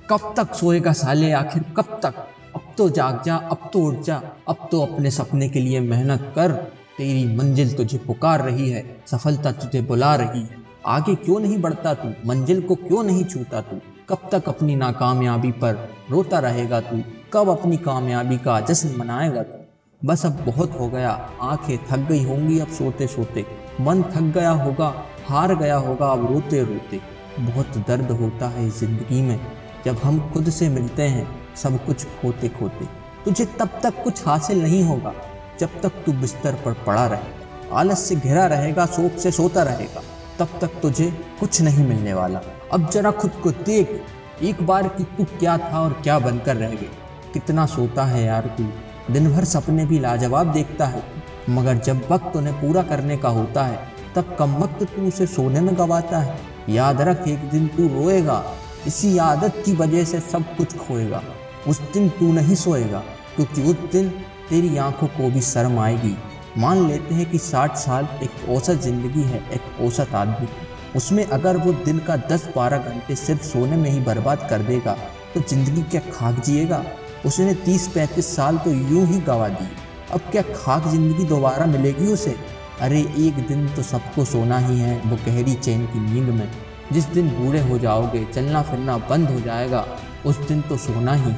कब तक सोएगा साले, आखिर कब तक? अब तो जाग जा, अब तो उठ जा, अब तो अपने सपने के लिए मेहनत कर। तेरी मंजिल तुझे पुकार रही है, सफलता तुझे बुला रही है। आगे क्यों नहीं बढ़ता तू, मंजिल को क्यों नहीं छूता तू? कब तक अपनी नाकामयाबी पर रोता रहेगा तू? कब अपनी कामयाबी का जश्न मनाएगा तू? बस अब बहुत हो गया, आंखें थक गई होंगी अब सोते सोते। मन थक गया होगा, हार गया होगा अब रोते रोते। बहुत दर्द होता है इस जिंदगी में, जब हम खुद से मिलते हैं सब कुछ खोते खोते। तुझे तब तक कुछ हासिल नहीं होगा जब तक तू बिस्तर पर पड़ा रहेगा, आलस से घिरा रहेगा, शोक से सोता रहेगा। तब तक तुझे कुछ नहीं मिलने वाला। अब जरा खुद को देख एक बार कि तू क्या था और क्या बनकर रह गया। कितना सोता है यार तू, दिन भर सपने भी लाजवाब देखता है, मगर जब वक्त उन्हें पूरा करने का होता है तब कम वक्त तू उसे सोने में गवाता है। याद रख, एक दिन तू रोएगा, इसी आदत की वजह से सब कुछ खोएगा। उस दिन तू नहीं सोएगा, क्योंकि उस दिन तेरी आंखों को भी शर्म आएगी। मान लेते हैं कि 60 साल एक औसत जिंदगी है, एक औसत आदमी। उसमें अगर वो दिन का 10-12 घंटे सिर्फ सोने में ही बर्बाद कर देगा तो जिंदगी क्या खाक जिएगा? उसने 30-35 साल तो यूं ही गवा दिए, अब क्या खाक जिंदगी दोबारा मिलेगी उसे? अरे एक दिन तो सबको सोना ही है, वो गहरी चैन की नींद में। जिस दिन बूढ़े हो जाओगे, चलना फिरना बंद हो जाएगा, उस दिन तो सोना ही।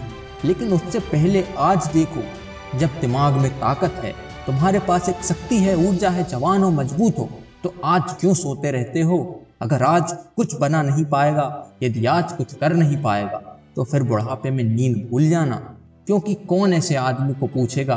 लेकिन उससे पहले आज देखो, जब दिमाग में ताकत है, तुम्हारे पास एक शक्ति है, ऊर्जा है, जवान हो, मजबूत हो, तो आज क्यों सोते रहते हो? अगर आज कुछ बना नहीं पाएगा, यदि आज कुछ कर नहीं पाएगा, तो फिर बुढ़ापे में नींद भूल जाना। क्योंकि कौन ऐसे आदमी को पूछेगा,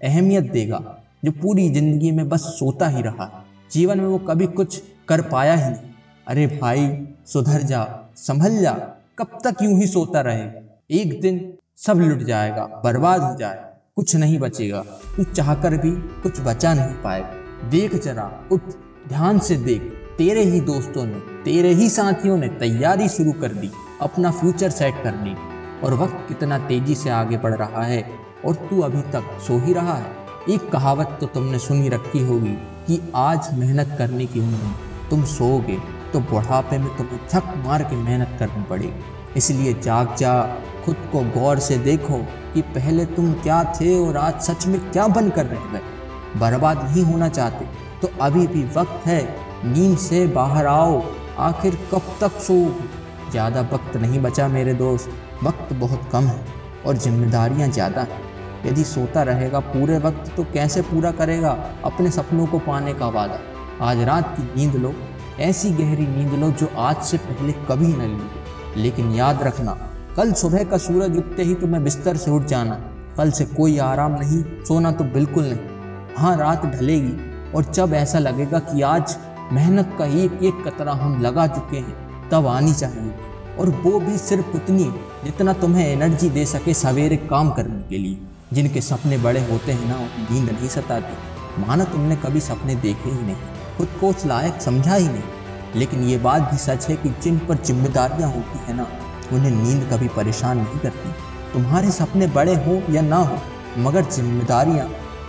अहमियत देगा, जो पूरी जिंदगी में बस सोता ही रहा, जीवन में वो कभी कुछ कर पाया ही नहीं। अरे भाई सुधर जा, संभल जा, कब तक यूं ही सोता रहेगा? एक दिन सब लुट जाएगा, बर्बाद हो जाएगा, कुछ नहीं बचेगा। तू चाहकर भी कुछ बचा नहीं पाएगा। देख जरा, उठ, ध्यान से देख, तेरे ही दोस्तों ने, तेरे ही साथियों ने तैयारी शुरू कर दी अपना फ्यूचर सेट करने की। और वक्त कितना तेजी से आगे बढ़ रहा है और तू अभी तक सो ही रहा है। एक कहावत तो तुमने सुनी रखी होगी कि आज मेहनत करने की उम्र है, तुम सोओगे तो बुढ़ापे में तुम्हें थक मार के मेहनत करनी पड़ेगी। इसलिए जाग जा, खुद को गौर से देखो कि पहले तुम क्या थे और आज सच में क्या बनकर रह गए। बर्बाद नहीं होना चाहते तो अभी भी वक्त है, नींद से बाहर आओ। आखिर कब तक सोओगे? ज़्यादा वक्त नहीं बचा मेरे दोस्त, वक्त बहुत कम है और जिम्मेदारियां ज़्यादा हैं। यदि सोता रहेगा पूरे वक्त तो कैसे पूरा करेगा अपने सपनों को पाने का वादा? आज रात की नींद लो, ऐसी गहरी नींद लो जो आज से पहले कभी न ली। लेकिन याद रखना, कल सुबह का सूरज उगते ही तुम्हें बिस्तर से उठ जाना। कल से कोई आराम नहीं, सोना तो बिल्कुल नहीं। हाँ, रात ढलेगी और जब ऐसा लगेगा कि आज मेहनत का एक एक कतरा हम लगा चुके हैं, तब आनी चाहिए, और वो भी सिर्फ उतनी जितना तुम्हें एनर्जी दे सके सवेरे काम करने के लिए। जिनके सपने बड़े होते हैं ना, उन्हें नींद नहीं सताती। माना तुमने कभी सपने देखे ही नहीं, खुद को उस लायक समझा ही नहीं। लेकिन ये बात भी सच है कि जिन पर जिम्मेदारियां होती है ना, उन्हें नींद कभी परेशान नहीं करती। तुम्हारे सपने बड़े हो या ना हो, मगर जिम्मेदारियां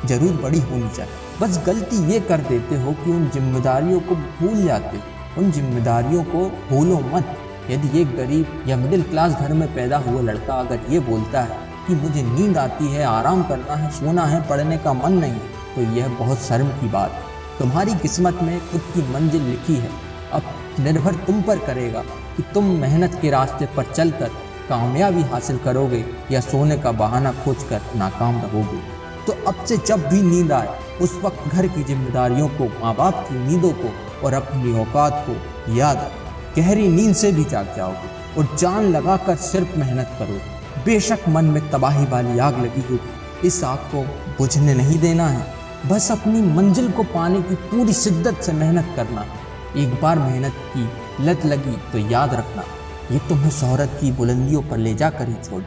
जरूर बड़ी होनी चाहिए। बस गलती ये कर देते हो कि उन जिम्मेदारियों को भूल जाते हो। उन जिम्मेदारियों को भूलो मत। यदि एक गरीब या मिडिल क्लास घर में पैदा हुआ लड़का अगर ये बोलता है कि मुझे नींद आती है, आराम करना है, सोना है, पढ़ने का मन नहीं, तो यह बहुत शर्म की बात है। तुम्हारी किस्मत में खुद की मंजिल लिखी है, अब निर्भर तुम पर करेगा कि तुम मेहनत के रास्ते पर चलकर कामयाबी हासिल करोगे या सोने का बहाना खोजकर नाकाम रहोगे। तो अब से जब भी नींद आए, उस वक्त घर की जिम्मेदारियों को, माँ बाप की नींदों को और अपनी औकात को याद रखो। गहरी नींद से भी जाग जाओगे और जान लगाकर सिर्फ मेहनत करोगे। बेशक मन में तबाही वाली आग लगी होगी, इस आग को बुझने नहीं देना है। बस अपनी मंजिल को पाने की पूरी शिद्दत से मेहनत करना। एक बार मेहनत की लत लगी तो याद रखना, ये तुम्हें शोहरत की बुलंदियों पर ले जाकर ही छोड़